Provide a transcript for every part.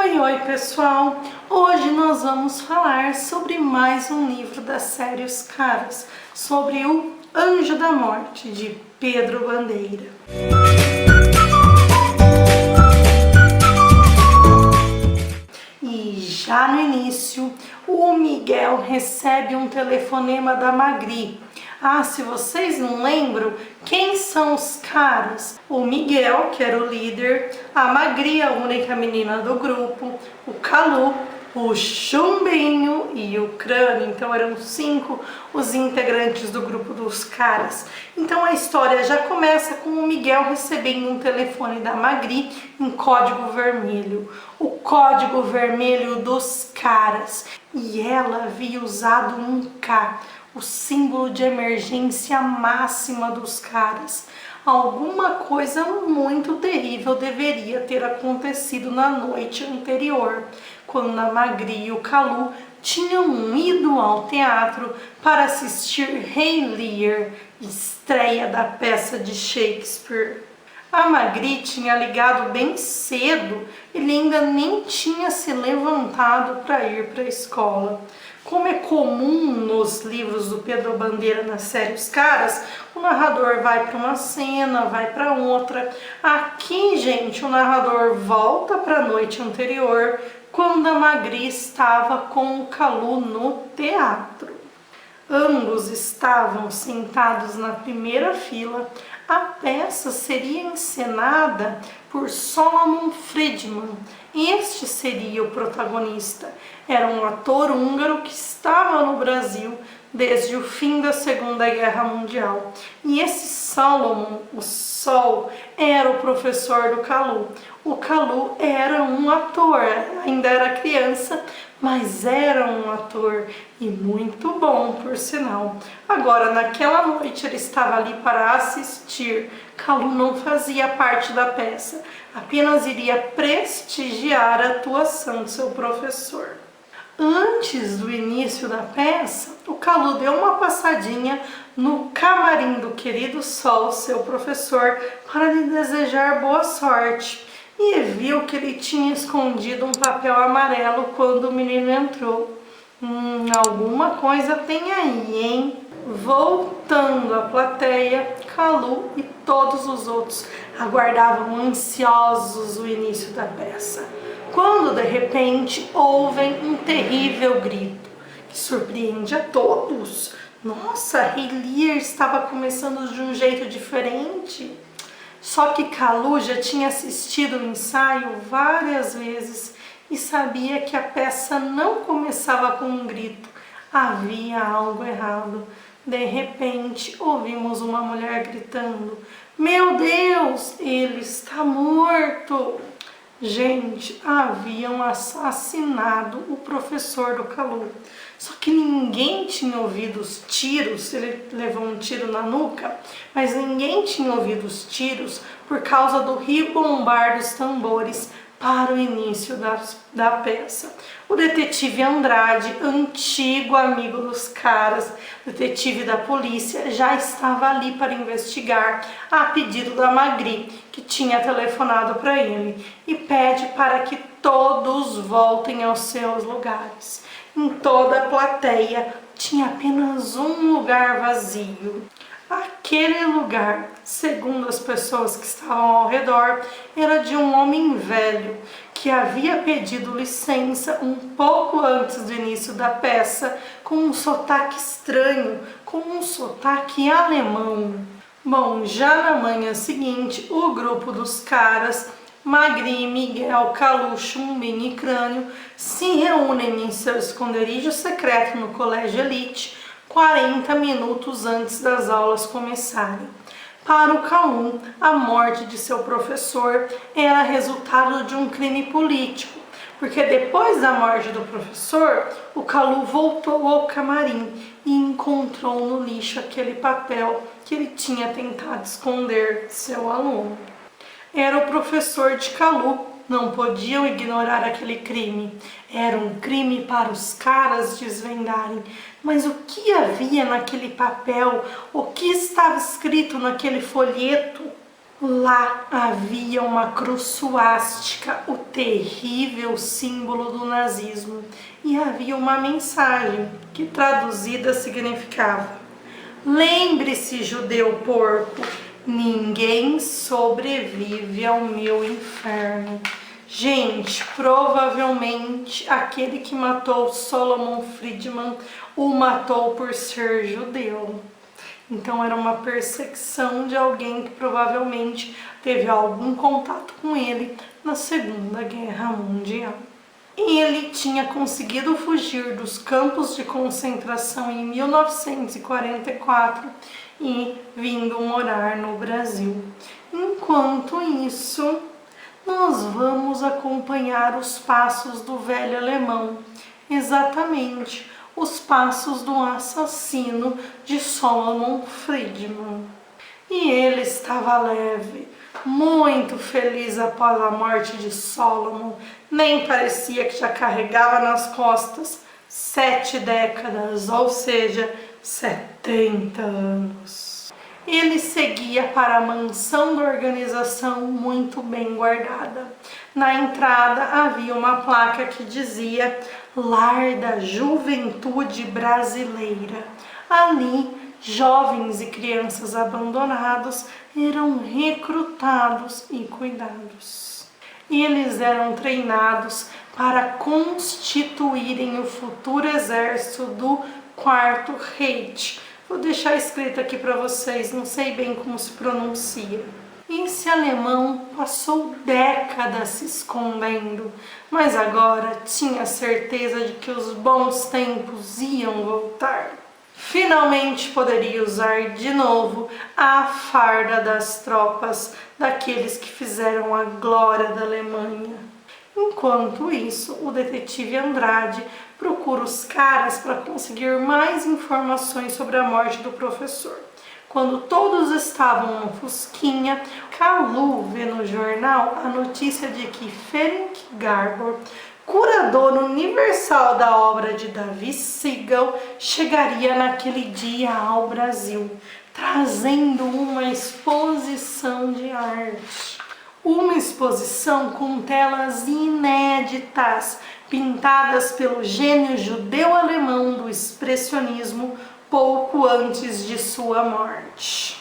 Oi pessoal! Hoje nós vamos falar sobre mais um livro da série Os Caras, sobre o Anjo da Morte, de Pedro Bandeira. E já no início, o Miguel recebe um telefonema da Magri. Se vocês não lembram, quem são os caras? O Miguel, que era o líder, a Magri, a única menina do grupo, o Calu, o Chumbinho e o Crânio. Então eram 5 os integrantes do grupo dos caras. Então a história já começa com o Miguel recebendo um telefone da Magri em código vermelho. O código vermelho dos caras. E ela havia usado um K, o símbolo de emergência máxima dos caras. Alguma coisa muito terrível deveria ter acontecido na noite anterior, quando a Magri e o Calu tinham ido ao teatro para assistir Rei Lear, estreia da peça de Shakespeare. A Magri tinha ligado bem cedo, ele ainda nem tinha se levantado para ir para a escola. Como é comum nos livros do Pedro Bandeira na série Os Caras, o narrador vai para uma cena, vai para outra. Aqui, gente, o narrador volta para a noite anterior, quando a Magri estava com o Calu no teatro. Ambos estavam sentados na primeira fila. A peça seria encenada por Solomon Friedman. Este seria o protagonista. Era um ator húngaro que estava no Brasil desde o fim da Segunda Guerra Mundial. E esse Solomon, o Sol, era o professor do Calu. O Calu era um ator, ainda era criança, mas era um ator e muito bom, por sinal. Agora, naquela noite, ele estava ali para assistir. Calu não fazia parte da peça, apenas iria prestigiar a atuação de seu professor. Antes do início da peça, o Calu deu uma passadinha no camarim do querido Sol, seu professor, para lhe desejar boa sorte. E viu que ele tinha escondido um papel amarelo quando o menino entrou. Alguma coisa tem aí, hein? Voltando à plateia, Calu e todos os outros aguardavam ansiosos o início da peça, quando de repente ouvem um terrível grito que surpreende a todos. Nossa, Rei Lear estava começando de um jeito diferente. Só que Calu já tinha assistido o ensaio várias vezes e sabia que a peça não começava com um grito. Havia algo errado. De repente, ouvimos uma mulher gritando: "Meu Deus, ele está morto!" Gente, haviam assassinado o professor do Calu. Só que ninguém tinha ouvido os tiros, ele levou um tiro na nuca, mas ninguém tinha ouvido os tiros por causa do ribombar dos tambores para o início da peça. O detetive Andrade, antigo amigo dos caras, detetive da polícia, já estava ali para investigar a pedido da Magri, que tinha telefonado para ele, e pede para que todos voltem aos seus lugares. Em toda a plateia tinha apenas um lugar vazio. Aquele lugar, segundo as pessoas que estavam ao redor, era de um homem velho que havia pedido licença um pouco antes do início da peça, com um sotaque estranho, com um sotaque alemão. Bom, já na manhã seguinte, o grupo dos caras, Magri, Miguel, Calu, Chumbinho e Crânio, se reúnem em seu esconderijo secreto no Colégio Elite, 40 minutos antes das aulas começarem. Para o Calu, a morte de seu professor era resultado de um crime político, porque depois da morte do professor, o Calu voltou ao camarim e encontrou no lixo aquele papel que ele tinha tentado esconder de seu aluno. Era o professor de Calu. Não podiam ignorar aquele crime. Era um crime para os caras desvendarem. Mas o que havia naquele papel? O que estava escrito naquele folheto? Lá havia uma cruz suástica, o terrível símbolo do nazismo, e havia uma mensagem que traduzida significava: lembre-se, judeu porco, ninguém sobrevive ao meu inferno. Gente, provavelmente aquele que matou Solomon Friedman o matou por ser judeu. Então era uma perseguição de alguém que provavelmente teve algum contato com ele na Segunda Guerra Mundial. Ele tinha conseguido fugir dos campos de concentração em 1944 e vindo morar no Brasil. Enquanto isso, nós vamos acompanhar os passos do velho alemão, exatamente os passos do assassino de Solomon Friedman. E ele estava leve, muito feliz após a morte de Solomon. Nem parecia que já carregava nas costas 7 décadas, ou seja, 70 anos. Ele seguia para a mansão da organização muito bem guardada. Na entrada havia uma placa que dizia Lar da Juventude Brasileira. Ali, jovens e crianças abandonados eram recrutados e cuidados. Eles eram treinados para constituírem o futuro exército do Quarto Reich. Vou deixar escrito aqui para vocês, não sei bem como se pronuncia. Esse alemão passou décadas se escondendo, mas agora tinha certeza de que os bons tempos iam voltar. Finalmente poderia usar de novo a farda das tropas daqueles que fizeram a glória da Alemanha. Enquanto isso, o detetive Andrade procura os caras para conseguir mais informações sobre a morte do professor. Quando todos estavam no fusquinha, Kalu vê no jornal a notícia de que Ferenc Garbor, curador universal da obra de Davi Segal, chegaria naquele dia ao Brasil, trazendo uma exposição de arte. Uma exposição com telas inéditas, pintadas pelo gênio judeu-alemão do expressionismo pouco antes de sua morte.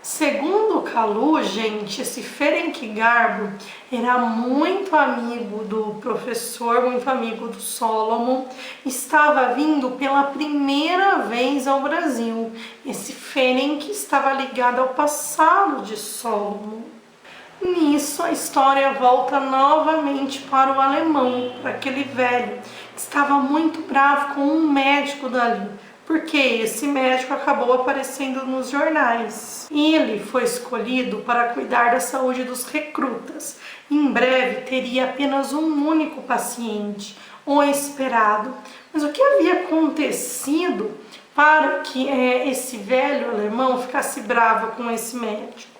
Segundo Kalu, gente, esse Ferenc Garbor era muito amigo do professor, muito amigo do Solomon, estava vindo pela primeira vez ao Brasil. Esse Ferenc estava ligado ao passado de Solomon. Nisso, a história volta novamente para o alemão, para aquele velho, que estava muito bravo com um médico dali, porque esse médico acabou aparecendo nos jornais. Ele foi escolhido para cuidar da saúde dos recrutas. Em breve teria apenas um único paciente, o esperado. Mas o que havia acontecido para que esse velho alemão ficasse bravo com esse médico?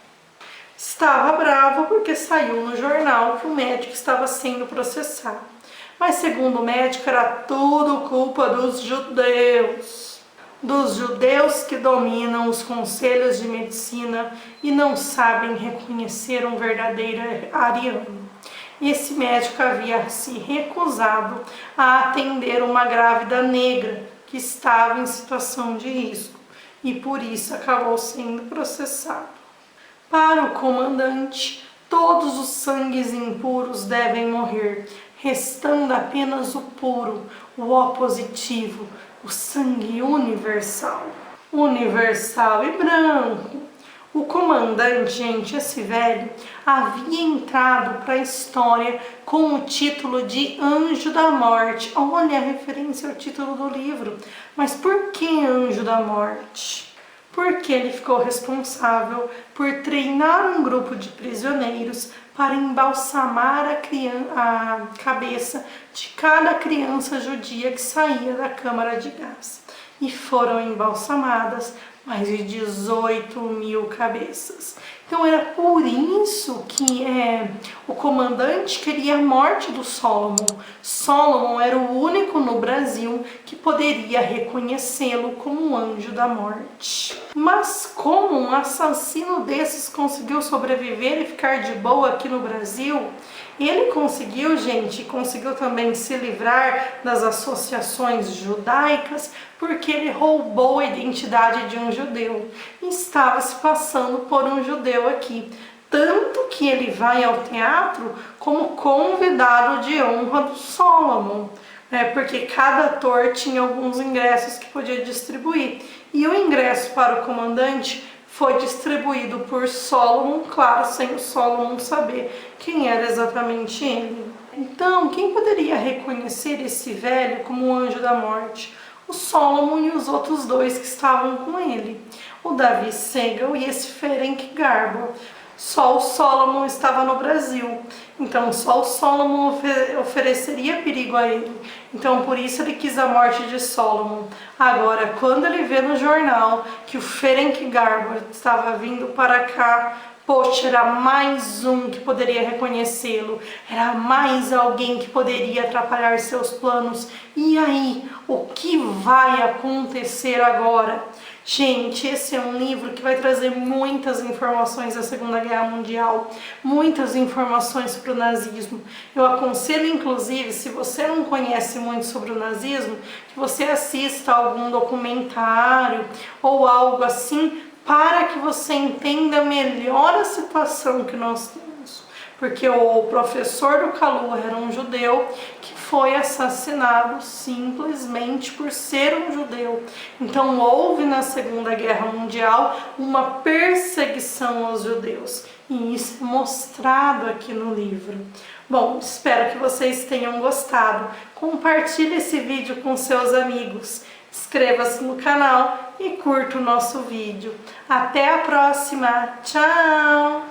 Estava bravo porque saiu no jornal que o médico estava sendo processado. Mas segundo o médico era tudo culpa dos judeus que dominam os conselhos de medicina e não sabem reconhecer um verdadeiro ariano. Esse médico havia se recusado a atender uma grávida negra que estava em situação de risco e por isso acabou sendo processado. Para o comandante, todos os sangues impuros devem morrer, restando apenas o puro, o O positivo, o sangue universal. Universal e branco. O comandante, gente, esse velho, havia entrado para a história com o título de Anjo da Morte. Olha a referência ao título do livro. Mas por que Anjo da Morte? Porque ele ficou responsável por treinar um grupo de prisioneiros para embalsamar a cabeça de cada criança judia que saía da câmara de gás. E foram embalsamadas mais de 18 mil cabeças. Então era por isso que o comandante queria a morte do Solomon. Solomon era o único no Brasil que poderia reconhecê-lo como um anjo da morte. Mas como um assassino desses conseguiu sobreviver e ficar de boa aqui no Brasil? Ele conseguiu, gente, conseguiu também se livrar das associações judaicas porque ele roubou a identidade de um judeu e estava se passando por um judeu aqui. Tanto que ele vai ao teatro como convidado de honra do Solomon, porque cada ator tinha alguns ingressos que podia distribuir. E o ingresso para o comandante foi distribuído por Solomon, claro, sem o Solomon saber quem era exatamente ele. Então, quem poderia reconhecer esse velho como um anjo da morte? O Solomon e os outros dois que estavam com ele, o Davi Segal e esse Ferenc Garbo. Só o Solomon estava no Brasil, então só o Solomon ofereceria perigo a ele. Então por isso ele quis a morte de Solomon. Agora, quando ele vê no jornal que o Ferenc Garbo estava vindo para cá, poxa, era mais um que poderia reconhecê-lo, era mais alguém que poderia atrapalhar seus planos. E aí, o que vai acontecer agora? Gente, esse é um livro que vai trazer muitas informações da Segunda Guerra Mundial, muitas informações sobre o nazismo. Eu aconselho, inclusive, se você não conhece muito sobre o nazismo, que você assista algum documentário ou algo assim, para que você entenda melhor a situação que nós temos. Porque o professor do Kalu era um judeu que foi assassinado simplesmente por ser um judeu. Então houve na Segunda Guerra Mundial uma perseguição aos judeus. E isso é mostrado aqui no livro. Bom, espero que vocês tenham gostado. Compartilhe esse vídeo com seus amigos. Inscreva-se no canal e curta o nosso vídeo. Até a próxima. Tchau!